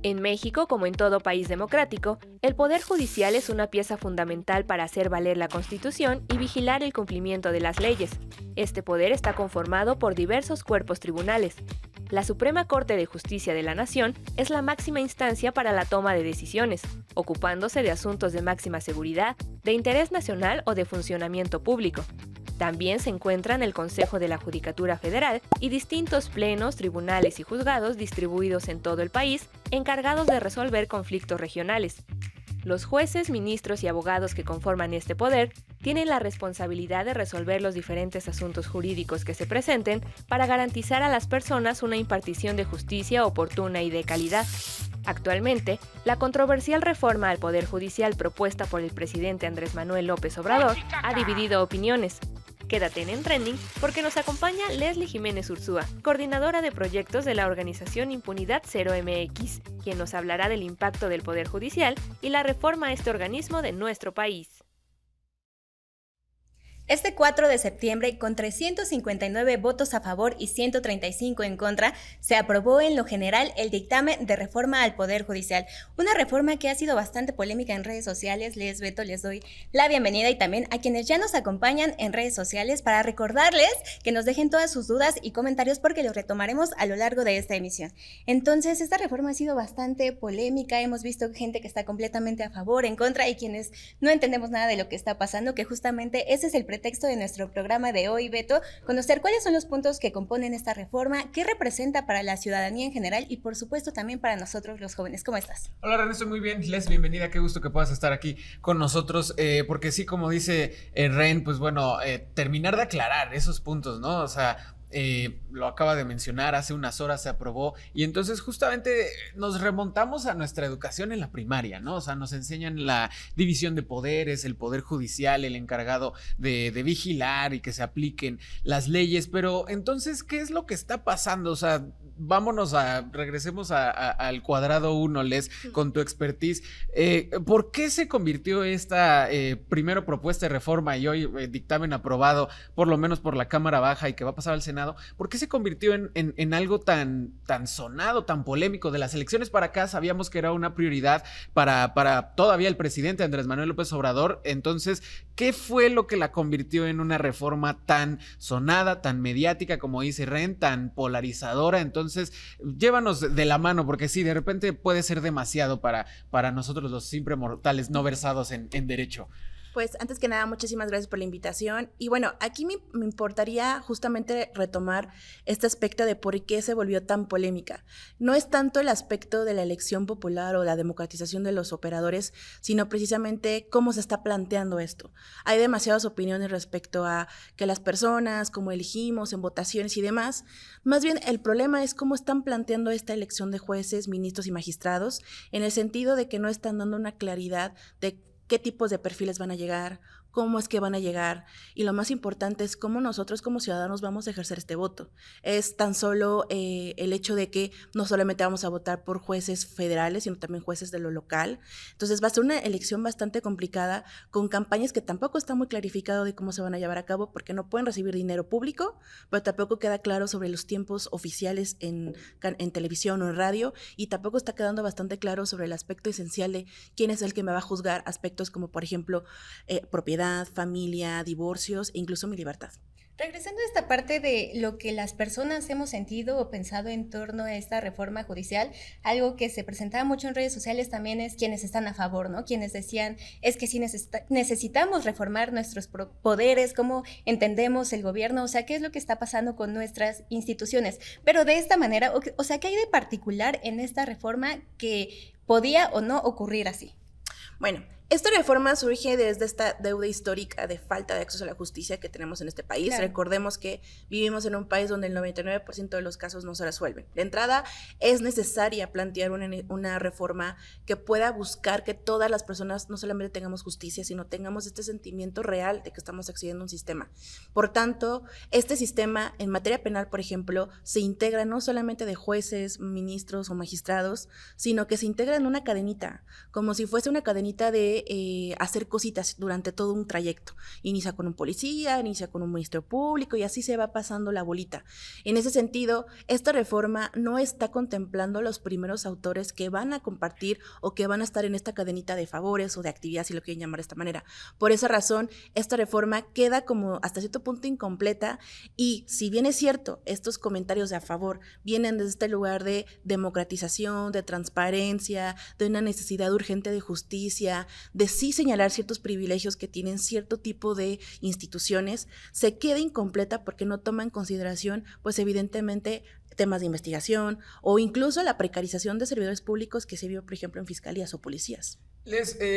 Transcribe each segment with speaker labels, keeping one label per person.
Speaker 1: En México, como en todo país democrático, el Poder Judicial es una pieza fundamental para hacer valer la Constitución y vigilar el cumplimiento de las leyes. Este poder está conformado por diversos cuerpos tribunales. La Suprema Corte de Justicia de la Nación es la máxima instancia para la toma de decisiones, ocupándose de asuntos de máxima seguridad, de interés nacional o de funcionamiento público. También se encuentran el Consejo de la Judicatura Federal y distintos plenos, tribunales y juzgados distribuidos en todo el país, encargados de resolver conflictos regionales. Los jueces, ministros y abogados que conforman este poder tienen la responsabilidad de resolver los diferentes asuntos jurídicos que se presenten para garantizar a las personas una impartición de justicia oportuna y de calidad. Actualmente, la controversial reforma al Poder Judicial propuesta por el presidente Andrés Manuel López Obrador ha dividido opiniones. Quédate en Trending porque nos acompaña Leslie Jiménez Ursúa, coordinadora de proyectos de la organización Impunidad Cero MX, quien nos hablará del impacto del Poder Judicial y la reforma a este organismo de nuestro país.
Speaker 2: Este 4 de septiembre, con 359 votos a favor y 135 en contra, se aprobó en lo general el dictamen de reforma al Poder Judicial. Una reforma que ha sido bastante polémica en redes sociales. Beto, les doy la bienvenida y también a quienes ya nos acompañan en redes sociales para recordarles que nos dejen todas sus dudas y comentarios porque los retomaremos a lo largo de esta emisión. Entonces, esta reforma ha sido bastante polémica. Hemos visto gente que está completamente a favor, en contra y quienes no entendemos nada de lo que está pasando, que justamente ese es el texto de nuestro programa de hoy, Beto, conocer cuáles son los puntos que componen esta reforma, qué representa para la ciudadanía en general y por supuesto también para nosotros los jóvenes. ¿Cómo estás?
Speaker 3: Hola René, estoy muy bien. Les, bienvenida, qué gusto que puedas estar aquí con nosotros, porque sí, como dice Ren, pues bueno, terminar de aclarar esos puntos, ¿no? O sea, lo acaba de mencionar, hace unas horas se aprobó y entonces justamente nos remontamos a nuestra educación en la primaria, ¿no? O sea, nos enseñan la división de poderes, el poder judicial, el encargado de vigilar y que se apliquen las leyes, pero entonces, ¿qué es lo que está pasando? O sea, regresemos al cuadrado 1, Les, con tu expertise. ¿Por qué se convirtió esta primero propuesta de reforma y hoy dictamen aprobado, por lo menos por la Cámara Baja y que va a pasar al Senado? ¿Por qué se convirtió en algo tan sonado, tan polémico? De las elecciones para acá sabíamos que era una prioridad para todavía el presidente Andrés Manuel López Obrador. Entonces, ¿qué fue lo que la convirtió en una reforma tan sonada, tan mediática, como dice Ren, tan polarizadora? Entonces, llévanos de la mano, porque sí, de repente puede ser demasiado para nosotros los simples mortales no versados en derecho.
Speaker 4: Pues antes que nada, muchísimas gracias por la invitación. Y bueno, aquí me importaría justamente retomar este aspecto de por qué se volvió tan polémica. No es tanto el aspecto de la elección popular o la democratización de los operadores, sino precisamente cómo se está planteando esto. Hay demasiadas opiniones respecto a que las personas, cómo elegimos en votaciones y demás. Más bien, el problema es cómo están planteando esta elección de jueces, ministros y magistrados, en el sentido de que no están dando una claridad de qué tipos de perfiles van a llegar, cómo es que van a llegar, y lo más importante es cómo nosotros como ciudadanos vamos a ejercer este voto. Es tan solo el hecho de que no solamente vamos a votar por jueces federales, sino también jueces de lo local. Entonces va a ser una elección bastante complicada, con campañas que tampoco está muy clarificado de cómo se van a llevar a cabo, porque no pueden recibir dinero público, pero tampoco queda claro sobre los tiempos oficiales en televisión o en radio, y tampoco está quedando bastante claro sobre el aspecto esencial de quién es el que me va a juzgar, aspectos como, por ejemplo, propiedad, familia, divorcios e incluso mi libertad.
Speaker 2: Regresando a esta parte de lo que las personas hemos sentido o pensado en torno a esta reforma judicial, algo que se presentaba mucho en redes sociales también es quienes están a favor, ¿no? Quienes decían, es que sí necesitamos reformar nuestros poderes, cómo entendemos el gobierno, o sea, qué es lo que está pasando con nuestras instituciones. Pero de esta manera, o sea, ¿qué hay de particular en esta reforma que podía o no ocurrir así?
Speaker 4: Bueno, esta reforma surge desde esta deuda histórica de falta de acceso a la justicia que tenemos en este país. Claro. Recordemos que vivimos en un país donde el 99% de los casos no se resuelven. De entrada, es necesaria plantear una reforma que pueda buscar que todas las personas no solamente tengamos justicia, sino tengamos este sentimiento real de que estamos accediendo a un sistema. Por tanto, este sistema en materia penal, por ejemplo, se integra no solamente de jueces, ministros o magistrados, sino que se integra en una cadenita, como si fuese una cadenita de puede hacer cositas durante todo un trayecto. Inicia con un policía, inicia con un ministerio público y así se va pasando la bolita. En ese sentido, esta reforma no está contemplando los primeros autores que van a compartir o que van a estar en esta cadenita de favores o de actividad, si lo quieren llamar de esta manera. Por esa razón, esta reforma queda como hasta cierto punto incompleta y si bien es cierto, estos comentarios de a favor vienen desde este lugar de democratización, de transparencia, de una necesidad urgente de justicia, de sí señalar ciertos privilegios que tienen cierto tipo de instituciones, se queda incompleta porque no toma en consideración, pues evidentemente, temas de investigación o incluso la precarización de servidores públicos que se vio, por ejemplo, en fiscalías o policías.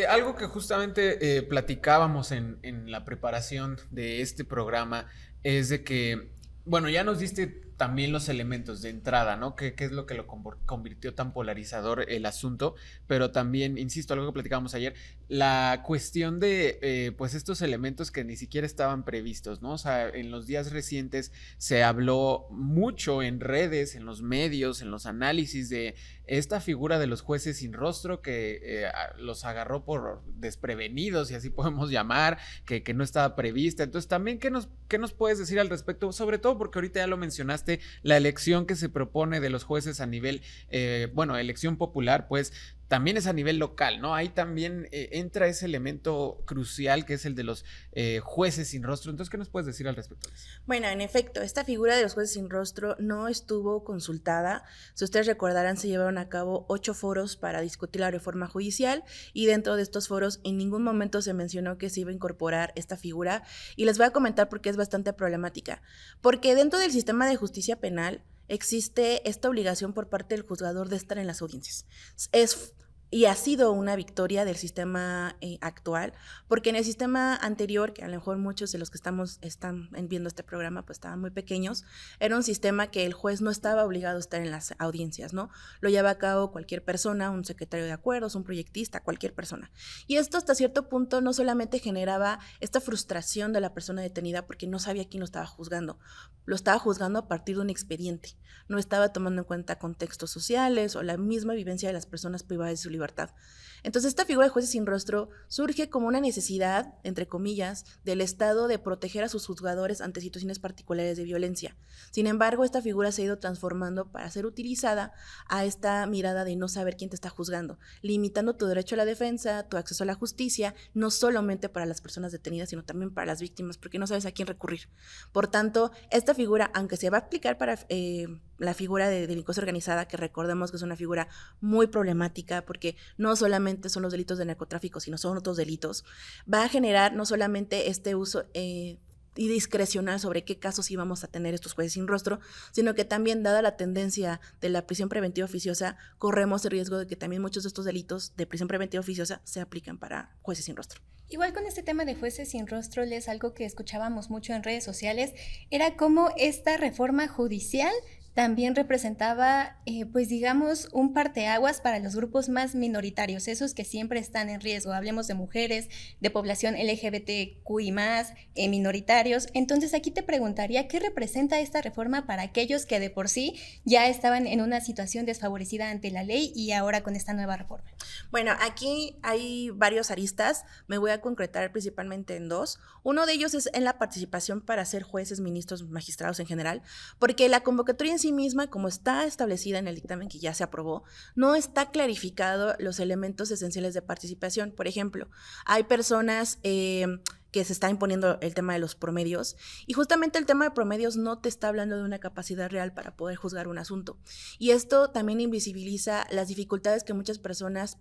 Speaker 3: Algo que justamente platicábamos en la preparación de este programa es de que, bueno, ya nos diste también los elementos de entrada, ¿no? ¿Qué es lo que lo convirtió tan polarizador el asunto? Pero también, insisto, algo que platicábamos ayer, la cuestión de, pues, estos elementos que ni siquiera estaban previstos, ¿no? O sea, en los días recientes se habló mucho en redes, en los medios, en los análisis de esta figura de los jueces sin rostro que los agarró por desprevenidos, si así podemos llamar, que no estaba prevista. Entonces, también, ¿qué nos puedes decir al respecto? Sobre todo porque ahorita ya lo mencionaste, la elección que se propone de los jueces a nivel, elección popular, pues también es a nivel local, ¿no? Ahí también entra ese elemento crucial que es el de los jueces sin rostro. Entonces, ¿qué nos puedes decir al respecto de eso?
Speaker 4: Bueno, en efecto, esta figura de los jueces sin rostro no estuvo consultada. Si ustedes recordarán, se llevaron a cabo 8 foros para discutir la reforma judicial y dentro de estos foros en ningún momento se mencionó que se iba a incorporar esta figura y les voy a comentar por qué es bastante problemática. Porque dentro del sistema de justicia penal existe esta obligación por parte del juzgador de estar en las audiencias. Y ha sido una victoria del sistema actual, porque en el sistema anterior, que a lo mejor muchos de los que están viendo este programa pues estaban muy pequeños, era un sistema que el juez no estaba obligado a estar en las audiencias, ¿no? Lo lleva a cabo cualquier persona, un secretario de acuerdos, un proyectista, cualquier persona. Y esto hasta cierto punto no solamente generaba esta frustración de la persona detenida porque no sabía quién lo estaba juzgando a partir de un expediente, no estaba tomando en cuenta contextos sociales o la misma vivencia de las personas privadas de su libertad. Entonces, esta figura de jueces sin rostro surge como una necesidad, entre comillas, del Estado de proteger a sus juzgadores ante situaciones particulares de violencia. Sin embargo, esta figura se ha ido transformando para ser utilizada a esta mirada de no saber quién te está juzgando, limitando tu derecho a la defensa, tu acceso a la justicia, no solamente para las personas detenidas, sino también para las víctimas, porque no sabes a quién recurrir. Por tanto, esta figura, aunque se va a aplicar para la figura de delincuencia organizada, que recordemos que es una figura muy problemática, porque no solamente son los delitos de narcotráfico, sino son otros delitos, va a generar no solamente este uso y discrecional sobre qué casos íbamos a tener estos jueces sin rostro, sino que también, dada la tendencia de la prisión preventiva oficiosa, corremos el riesgo de que también muchos de estos delitos de prisión preventiva oficiosa se aplican para jueces sin rostro.
Speaker 2: Igual con este tema de jueces sin rostro, es algo que escuchábamos mucho en redes sociales, era cómo esta reforma judicial también representaba, pues digamos, un parteaguas para los grupos más minoritarios, esos que siempre están en riesgo. Hablemos de mujeres, de población LGBTQI+, minoritarios. Entonces aquí te preguntaría, ¿qué representa esta reforma para aquellos que de por sí ya estaban en una situación desfavorecida ante la ley y ahora con esta nueva reforma?
Speaker 4: Bueno, aquí hay varios aristas, me voy a concretar principalmente en 2. Uno de ellos es en la participación para ser jueces, ministros, magistrados en general, porque la convocatoria en sí misma, como está establecida en el dictamen que ya se aprobó, no está clarificado los elementos esenciales de participación. Por ejemplo, hay personas que se está imponiendo el tema de los promedios, y justamente el tema de promedios no te está hablando de una capacidad real para poder juzgar un asunto. Y esto también invisibiliza las dificultades que muchas personas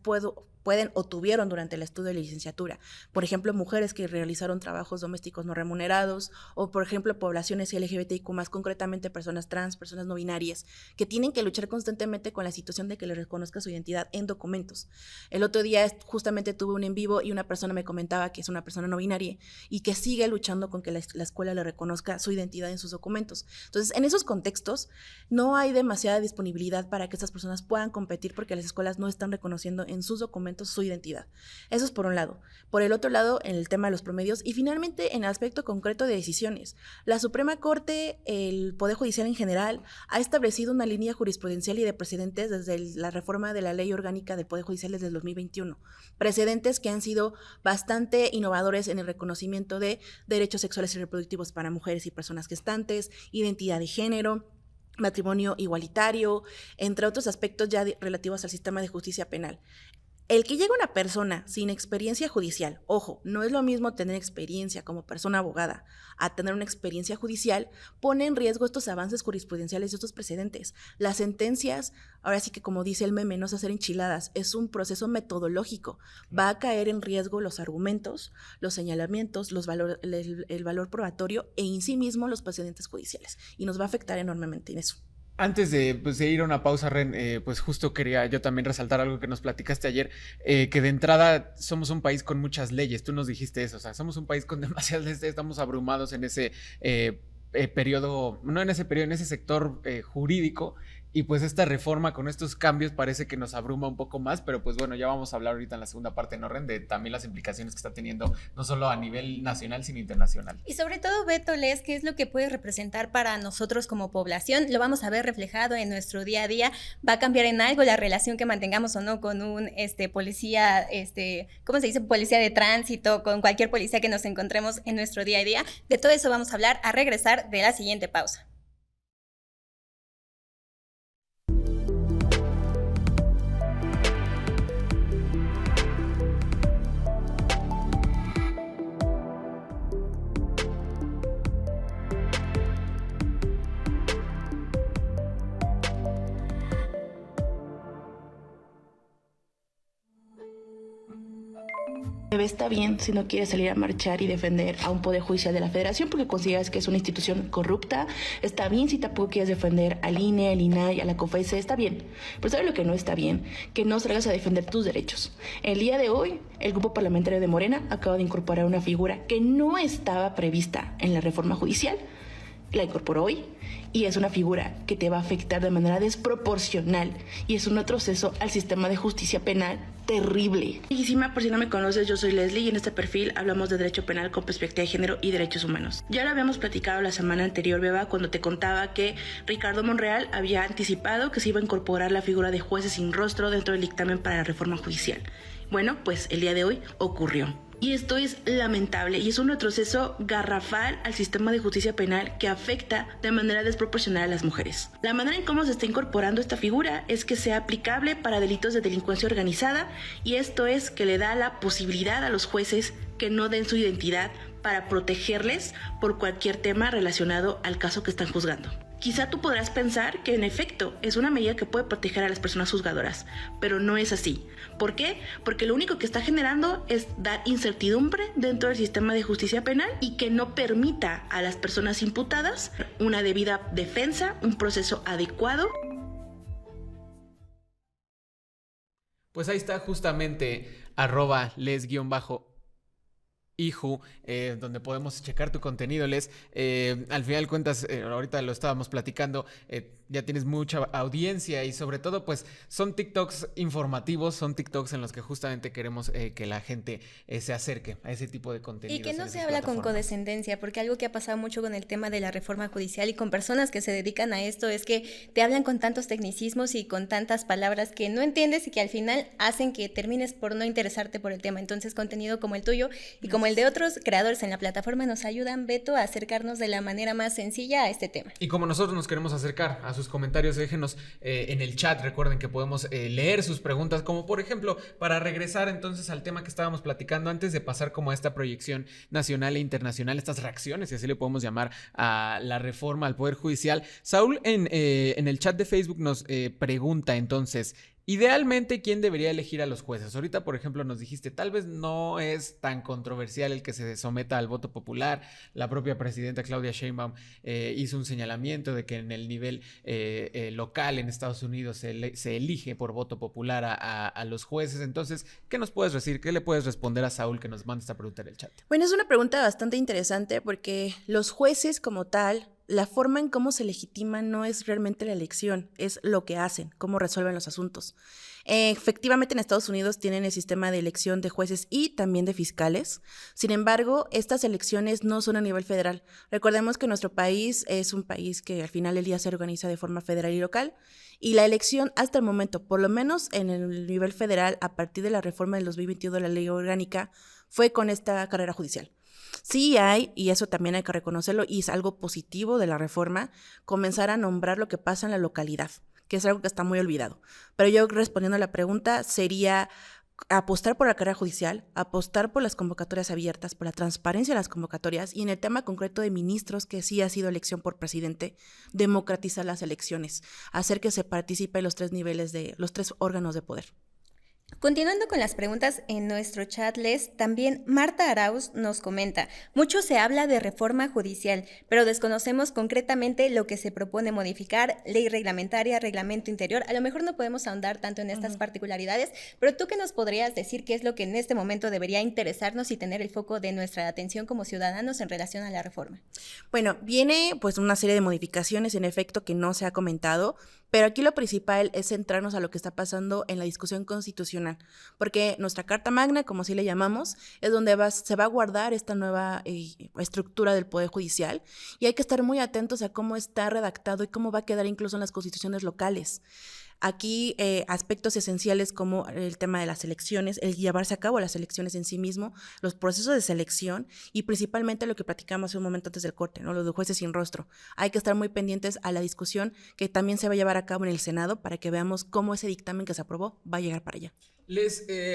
Speaker 4: pueden o tuvieron durante el estudio de la licenciatura. Por ejemplo, mujeres que realizaron trabajos domésticos no remunerados, o por ejemplo, poblaciones LGBTIQ+, más concretamente personas trans, personas no binarias, que tienen que luchar constantemente con la situación de que les reconozca su identidad en documentos. El otro día justamente tuve un en vivo y una persona me comentaba que es una persona no binaria y que sigue luchando con que la escuela le reconozca su identidad en sus documentos. Entonces, en esos contextos, no hay demasiada disponibilidad para que estas personas puedan competir porque las escuelas no están reconociendo en sus documentos argumentos su identidad. Eso es por un lado. Por el otro lado, en el tema de los promedios y finalmente en el aspecto concreto de decisiones. La Suprema Corte, el Poder Judicial en general, ha establecido una línea jurisprudencial y de precedentes desde la reforma de la Ley Orgánica del Poder Judicial desde el 2021. Precedentes que han sido bastante innovadores en el reconocimiento de derechos sexuales y reproductivos para mujeres y personas gestantes, identidad de género, matrimonio igualitario, entre otros aspectos ya relativos al sistema de justicia penal. El que llegue una persona sin experiencia judicial, ojo, no es lo mismo tener experiencia como persona abogada a tener una experiencia judicial, pone en riesgo estos avances jurisprudenciales y estos precedentes. Las sentencias, ahora sí que como dice el meme, no es hacer enchiladas, es un proceso metodológico. Va a caer en riesgo los argumentos, los señalamientos, el valor probatorio e en sí mismo los precedentes judiciales. Y nos va a afectar enormemente en eso.
Speaker 3: Antes de ir a una pausa, Ren, pues justo quería yo también resaltar algo que nos platicaste ayer, que de entrada somos un país con muchas leyes, tú nos dijiste eso, o sea, somos un país con demasiadas leyes, estamos abrumados en ese periodo, no en ese periodo, en ese sector jurídico, y pues esta reforma con estos cambios parece que nos abruma un poco más, pero pues bueno, ya vamos a hablar ahorita en la segunda parte, ¿no, Ren? De también las implicaciones que está teniendo, no solo a nivel nacional, sino internacional.
Speaker 2: Y sobre todo, Beto, Les, ¿qué es lo que puede representar para nosotros como población? Lo vamos a ver reflejado en nuestro día a día. ¿Va a cambiar en algo la relación que mantengamos o no con un policía, ¿cómo se dice? Policía de tránsito, con cualquier policía que nos encontremos en nuestro día a día? De todo eso vamos a hablar a regresar de la siguiente pausa.
Speaker 5: Está bien si no quieres salir a marchar y defender a un poder judicial de la Federación porque consideras que es una institución corrupta. Está bien si tampoco quieres defender al INE, al INAI, a la COFESE. Está bien. Pero ¿sabes lo que no está bien? Que no salgas a defender tus derechos. El día de hoy, el grupo parlamentario de Morena acaba de incorporar una figura que no estaba prevista en la reforma judicial. La incorporó hoy y es una figura que te va a afectar de manera desproporcional y es un retroceso al sistema de justicia penal terrible. Por si no me conoces, yo soy Leslie y en este perfil hablamos de derecho penal con perspectiva de género y derechos humanos. Ya lo habíamos platicado la semana anterior, Beba, cuando te contaba que Ricardo Monreal había anticipado que se iba a incorporar la figura de jueces sin rostro dentro del dictamen para la reforma judicial. Bueno, pues el día de hoy ocurrió. Y esto es lamentable y es un retroceso garrafal al sistema de justicia penal que afecta de manera desproporcional a las mujeres. La manera en cómo se está incorporando esta figura es que sea aplicable para delitos de delincuencia organizada y esto es que le da la posibilidad a los jueces que no den su identidad para protegerles por cualquier tema relacionado al caso que están juzgando. Quizá tú podrás pensar que en efecto es una medida que puede proteger a las personas juzgadoras, pero no es así. ¿Por qué? Porque lo único que está generando es dar incertidumbre dentro del sistema de justicia penal y que no permita a las personas imputadas una debida defensa, un proceso adecuado.
Speaker 3: Pues ahí está justamente @les_Iju, donde podemos checar tu contenido, Les. Al final de cuentas, ahorita lo estábamos platicando, ya tienes mucha audiencia y sobre todo pues son TikToks informativos, son TikToks en los que justamente queremos que la gente se acerque a ese tipo de contenidos.
Speaker 2: Y que no se habla con condescendencia, porque algo que ha pasado mucho con el tema de la reforma judicial y con personas que se dedican a esto es que te hablan con tantos tecnicismos y con tantas palabras que no entiendes y que al final hacen que termines por no interesarte por el tema. Entonces contenido como el tuyo y como el de otros creadores en la plataforma nos ayudan, Beto, a acercarnos de la manera más sencilla a este tema.
Speaker 3: Y como nosotros nos queremos acercar a sus comentarios, déjenos en el chat, recuerden que podemos leer sus preguntas, como por ejemplo, para regresar entonces al tema que estábamos platicando antes de pasar como a esta proyección nacional e internacional, estas reacciones, si así le podemos llamar, a la reforma al Poder Judicial. Saúl en el chat de Facebook nos pregunta entonces, idealmente, ¿quién debería elegir a los jueces? Ahorita, por ejemplo, nos dijiste, tal vez no es tan controversial el que se someta al voto popular. La propia presidenta Claudia Sheinbaum hizo un señalamiento de que en el nivel local en Estados Unidos se elige por voto popular a los jueces. Entonces, ¿qué nos puedes decir? ¿Qué le puedes responder a Saúl que nos manda esta pregunta en el chat?
Speaker 4: Bueno, es una pregunta bastante interesante porque los jueces como tal la forma en cómo se legitima no es realmente la elección, es lo que hacen, cómo resuelven los asuntos. Efectivamente, en Estados Unidos tienen el sistema de elección de jueces y también de fiscales. Sin embargo, estas elecciones no son a nivel federal. Recordemos que nuestro país es un país que al final del día se organiza de forma federal y local, y la elección hasta el momento, por lo menos en el nivel federal, a partir de la reforma del 2021 de la ley orgánica, fue con esta carrera judicial. Sí hay, y eso también hay que reconocerlo, y es algo positivo de la reforma, comenzar a nombrar lo que pasa en la localidad, que es algo que está muy olvidado. Pero yo, respondiendo a la pregunta, sería apostar por la carrera judicial, apostar por las convocatorias abiertas, por la transparencia de las convocatorias, y en el tema concreto de ministros, que sí ha sido elección por presidente, democratizar las elecciones, hacer que se participe en los 3 niveles los 3 órganos de poder.
Speaker 2: Continuando con las preguntas en nuestro chatles, también Marta Arauz nos comenta: mucho se habla de reforma judicial, pero desconocemos concretamente lo que se propone modificar, ley reglamentaria, reglamento interior. A lo mejor no podemos ahondar tanto en estas particularidades, pero ¿tú qué nos podrías decir qué es lo que en este momento debería interesarnos y tener el foco de nuestra atención como ciudadanos en relación a la reforma?
Speaker 4: Bueno, viene pues una serie de modificaciones en efecto que no se ha comentado, pero aquí lo principal es centrarnos a lo que está pasando en la discusión constitucional, porque nuestra Carta Magna, como así le llamamos, es donde se va a guardar esta nueva estructura del Poder Judicial, y hay que estar muy atentos a cómo está redactado y cómo va a quedar incluso en las constituciones locales. Aquí aspectos esenciales como el tema de las elecciones, el llevarse a cabo las elecciones en sí mismo, los procesos de selección y principalmente lo que platicamos hace un momento antes del corte, ¿no? Lo de jueces sin rostro. Hay que estar muy pendientes a la discusión que también se va a llevar a cabo en el Senado para que veamos cómo ese dictamen que se aprobó va a llegar para allá.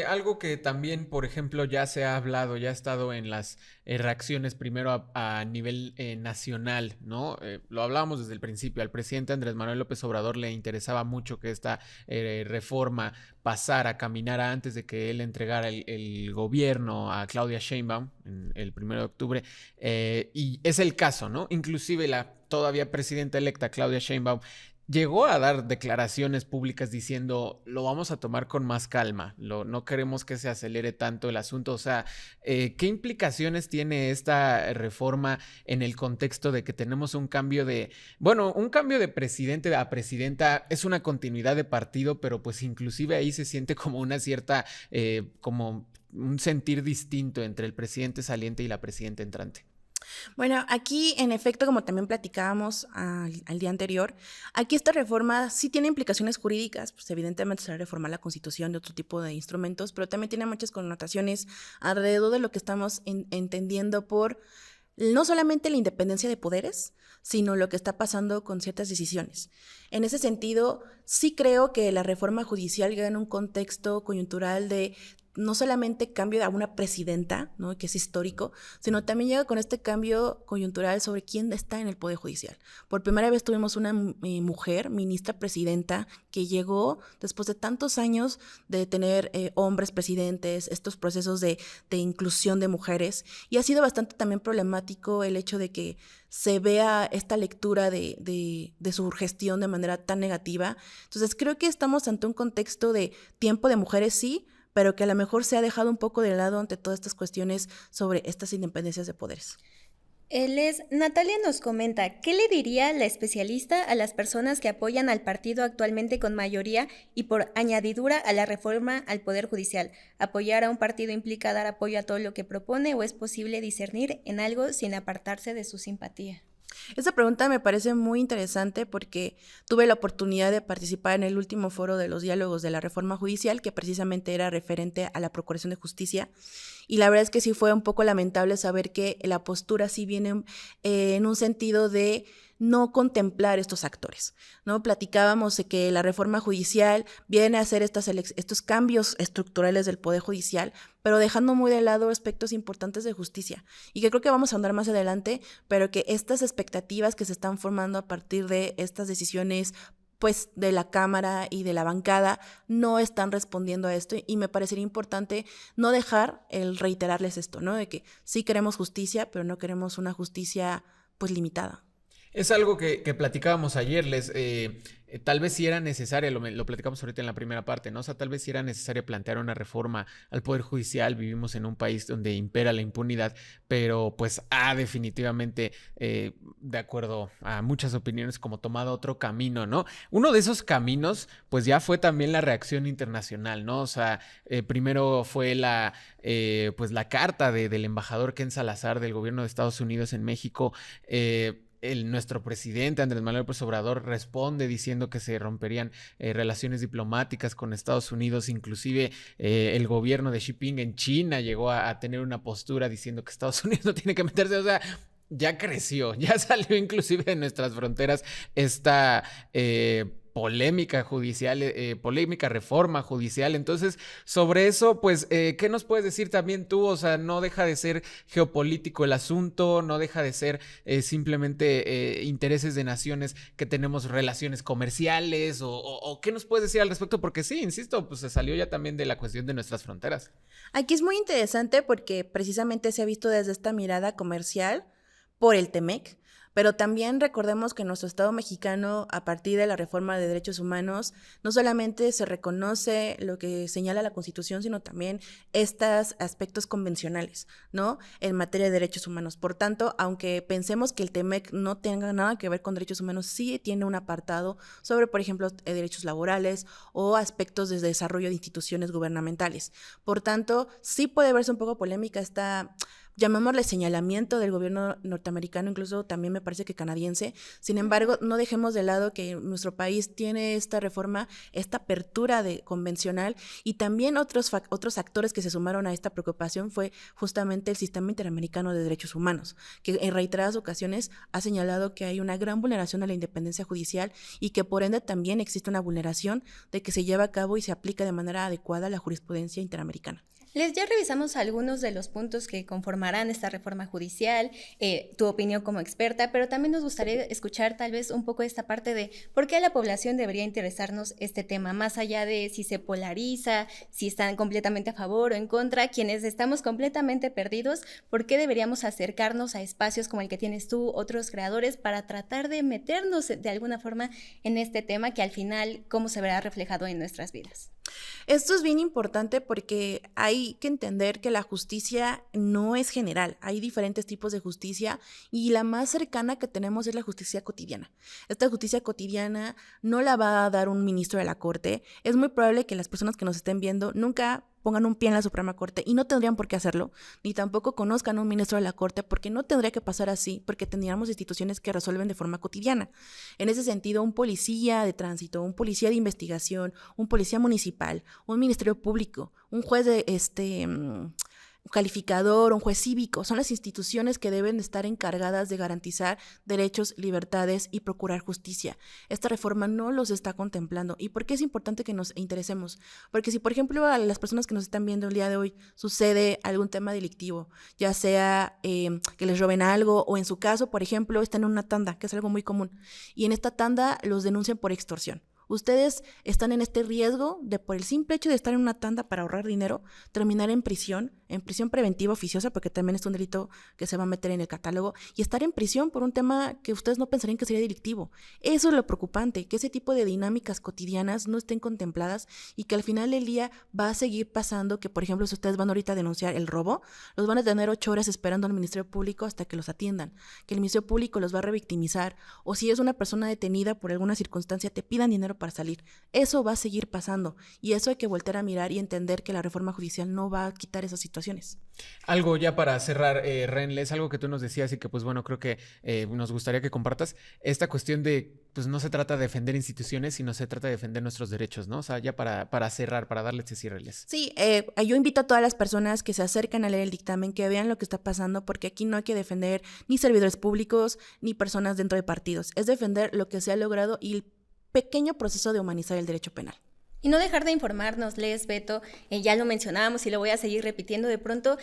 Speaker 3: Algo que también, por ejemplo, ya se ha hablado, ya ha estado en las reacciones primero a nivel nacional, ¿no? Lo hablábamos desde el principio, al presidente Andrés Manuel López Obrador le interesaba mucho que esta reforma pasara, caminara antes de que él entregara el gobierno a Claudia Sheinbaum el 1 de octubre, y es el caso, ¿no? Inclusive la todavía presidenta electa Claudia Sheinbaum llegó a dar declaraciones públicas diciendo, lo vamos a tomar con más calma, no queremos que se acelere tanto el asunto. O sea, ¿qué implicaciones tiene esta reforma en el contexto de que tenemos un cambio de presidente a presidenta? Es una continuidad de partido, pero pues inclusive ahí se siente como una cierta, como un sentir distinto entre el presidente saliente y la presidenta entrante.
Speaker 4: Bueno, aquí en efecto, como también platicábamos al día anterior, aquí esta reforma sí tiene implicaciones jurídicas, pues evidentemente se va a reformar la Constitución de otro tipo de instrumentos, pero también tiene muchas connotaciones alrededor de lo que estamos entendiendo por no solamente la independencia de poderes, sino lo que está pasando con ciertas decisiones. En ese sentido, sí creo que la reforma judicial llega en un contexto coyuntural de no solamente cambio a una presidenta, ¿no?, que es histórico, sino también llega con este cambio coyuntural sobre quién está en el Poder Judicial. Por primera vez tuvimos una mujer, ministra presidenta, que llegó después de tantos años de tener hombres presidentes, estos procesos de inclusión de mujeres, y ha sido bastante también problemático el hecho de que se vea esta lectura de su gestión de manera tan negativa. Entonces creo que estamos ante un contexto de tiempo de mujeres, sí, pero que a lo mejor se ha dejado un poco de lado ante todas estas cuestiones sobre estas independencias de poderes.
Speaker 2: Natalia nos comenta: ¿qué le diría la especialista a las personas que apoyan al partido actualmente con mayoría y por añadidura a la reforma al Poder Judicial? ¿Apoyar a un partido implica dar apoyo a todo lo que propone o es posible discernir en algo sin apartarse de su simpatía?
Speaker 4: Esta pregunta me parece muy interesante porque tuve la oportunidad de participar en el último foro de los diálogos de la reforma judicial, que precisamente era referente a la Procuración de Justicia, y la verdad es que sí fue un poco lamentable saber que la postura sí viene en un sentido de no contemplar estos actores, ¿no? Platicábamos de que la reforma judicial viene a hacer estos cambios estructurales del Poder Judicial, pero dejando muy de lado aspectos importantes de justicia, y que creo que vamos a andar más adelante, pero que estas expectativas que se están formando a partir de estas decisiones pues de la Cámara y de la bancada no están respondiendo a esto, y me parecería importante no dejar el reiterarles esto, ¿no? De que sí queremos justicia, pero no queremos una justicia pues limitada.
Speaker 3: Es algo que platicábamos ayer, tal vez si era necesaria, lo platicamos ahorita en la primera parte, ¿no? O sea, tal vez si era necesaria plantear una reforma al Poder Judicial. Vivimos en un país donde impera la impunidad, pero pues definitivamente, de acuerdo a muchas opiniones, como tomado otro camino, ¿no? Uno de esos caminos, pues ya fue también la reacción internacional, ¿no? O sea, primero fue pues la carta del embajador Ken Salazar del gobierno de Estados Unidos en México. Nuestro presidente Andrés Manuel López Obrador responde diciendo que se romperían relaciones diplomáticas con Estados Unidos. Inclusive el gobierno de Xi Jinping en China llegó a tener una postura diciendo que Estados Unidos no tiene que meterse. O sea, ya creció, ya salió inclusive de nuestras fronteras esta polémica judicial, polémica reforma judicial. Entonces, sobre eso, pues, ¿qué nos puedes decir también tú? O sea, no deja de ser geopolítico el asunto, no deja de ser simplemente intereses de naciones que tenemos relaciones comerciales, o ¿qué nos puedes decir al respecto? Porque sí, insisto, pues se salió ya también de la cuestión de nuestras fronteras.
Speaker 4: Aquí es muy interesante porque precisamente se ha visto desde esta mirada comercial por el TEMEC, pero también recordemos que nuestro Estado mexicano, a partir de la reforma de derechos humanos, no solamente se reconoce lo que señala la Constitución, sino también estos aspectos convencionales, ¿no? En materia de derechos humanos. Por tanto, aunque pensemos que el TEMEC no tenga nada que ver con derechos humanos, sí tiene un apartado sobre, por ejemplo, derechos laborales o aspectos de desarrollo de instituciones gubernamentales. Por tanto, sí puede verse un poco polémica llamémosle señalamiento del gobierno norteamericano, incluso también me parece que canadiense. Sin embargo, no dejemos de lado que nuestro país tiene esta reforma, esta apertura convencional, y también otros actores que se sumaron a esta preocupación fue justamente el Sistema Interamericano de Derechos Humanos, que en reiteradas ocasiones ha señalado que hay una gran vulneración a la independencia judicial y que por ende también existe una vulneración de que se lleva a cabo y se aplica de manera adecuada la jurisprudencia interamericana.
Speaker 2: Ya revisamos algunos de los puntos que conformarán esta reforma judicial, tu opinión como experta, pero también nos gustaría escuchar tal vez un poco esta parte de por qué a la población debería interesarnos este tema, más allá de si se polariza, si están completamente a favor o en contra, quienes estamos completamente perdidos, ¿por qué deberíamos acercarnos a espacios como el que tienes tú, otros creadores, para tratar de meternos de alguna forma en este tema que al final, cómo se verá reflejado en nuestras vidas?
Speaker 4: Esto es bien importante porque hay que entender que la justicia no es general, hay diferentes tipos de justicia y la más cercana que tenemos es la justicia cotidiana. Esta justicia cotidiana no la va a dar un ministro de la Corte. Es muy probable que las personas que nos estén viendo nunca pongan un pie en la Suprema Corte y no tendrían por qué hacerlo, ni tampoco conozcan a un ministro de la Corte porque no tendría que pasar así, porque tendríamos instituciones que resuelven de forma cotidiana. En ese sentido, un policía de tránsito, un policía de investigación, un policía municipal, un ministerio público, un juez calificador, un juez cívico, son las instituciones que deben estar encargadas de garantizar derechos, libertades y procurar justicia. Esta reforma no los está contemplando. ¿Y por qué es importante que nos interesemos? Porque si, por ejemplo, a las personas que nos están viendo el día de hoy sucede algún tema delictivo, ya sea que les roben algo o en su caso, por ejemplo, están en una tanda, que es algo muy común, y en esta tanda los denuncian por extorsión. Ustedes están en este riesgo de, por el simple hecho de estar en una tanda para ahorrar dinero, terminar en prisión preventiva oficiosa, porque también es un delito que se va a meter en el catálogo, y estar en prisión por un tema que ustedes no pensarían que sería delictivo. Eso es lo preocupante, que ese tipo de dinámicas cotidianas no estén contempladas y que al final del día va a seguir pasando que, por ejemplo, si ustedes van ahorita a denunciar el robo, los van a tener 8 horas esperando al Ministerio Público hasta que los atiendan, que el Ministerio Público los va a revictimizar, o si es una persona detenida por alguna circunstancia, te pidan dinero para salir. Eso va a seguir pasando y eso hay que voltear a mirar y entender que la reforma judicial no va a quitar esas situaciones.
Speaker 3: Algo ya para cerrar, Renle, es algo que tú nos decías y que pues bueno, creo que nos gustaría que compartas esta cuestión de pues no se trata de defender instituciones, sino se trata de defender nuestros derechos, ¿no? O sea, ya para cerrar, para darle este cierre.
Speaker 4: Sí, yo invito a todas las personas que se acercan a leer el dictamen, que vean lo que está pasando, porque aquí no hay que defender ni servidores públicos ni personas dentro de partidos, es defender lo que se ha logrado y el pequeño proceso de humanizar el derecho penal.
Speaker 2: Y no dejar de informarnos, Les, Beto, ya lo mencionábamos y lo voy a seguir repitiendo, de pronto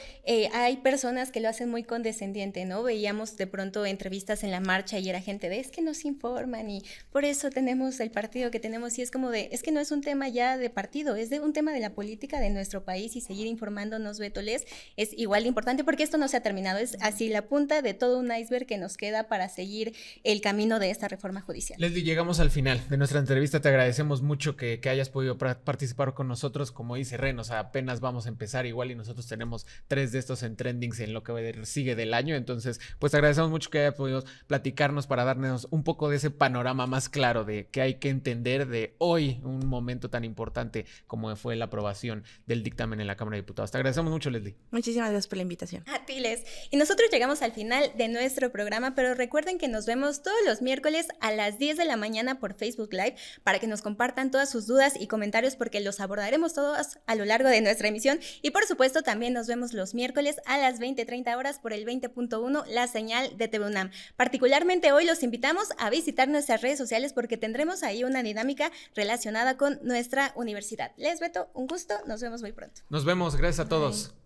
Speaker 2: hay personas que lo hacen muy condescendiente, ¿no? Veíamos de pronto entrevistas en la marcha y era gente de, es que nos informan y por eso tenemos el partido que tenemos, y es como de, es que no es un tema ya de partido, es de un tema de la política de nuestro país, y seguir informándonos, Beto, Les, es igual de importante porque esto no se ha terminado, es así la punta de todo un iceberg que nos queda para seguir el camino de esta reforma judicial.
Speaker 3: Leslie, llegamos al final de nuestra entrevista, te agradecemos mucho que hayas podido participar con nosotros. Como dice Ren, o sea, apenas vamos a empezar igual y nosotros tenemos 3 de estos en trendings en lo que sigue del año, entonces pues te agradecemos mucho que hayas podido platicarnos para darnos un poco de ese panorama más claro de qué hay que entender de hoy, un momento tan importante como fue la aprobación del dictamen en la Cámara de Diputados. Te agradecemos mucho, Leslie.
Speaker 4: Muchísimas gracias por la invitación.
Speaker 2: A ti, Les. Y nosotros llegamos al final de nuestro programa, pero recuerden que nos vemos todos los miércoles a las 10 de la mañana por Facebook Live para que nos compartan todas sus dudas y comentarios, porque los abordaremos todos a lo largo de nuestra emisión. Y por supuesto también nos vemos los miércoles a las 20:30 horas por el 20.1, la señal de TV UNAM. Particularmente hoy los invitamos a visitar nuestras redes sociales porque tendremos ahí una dinámica relacionada con nuestra universidad. Les, Beto, un gusto, nos vemos muy pronto.
Speaker 3: Nos vemos, gracias a todos.
Speaker 2: Bye.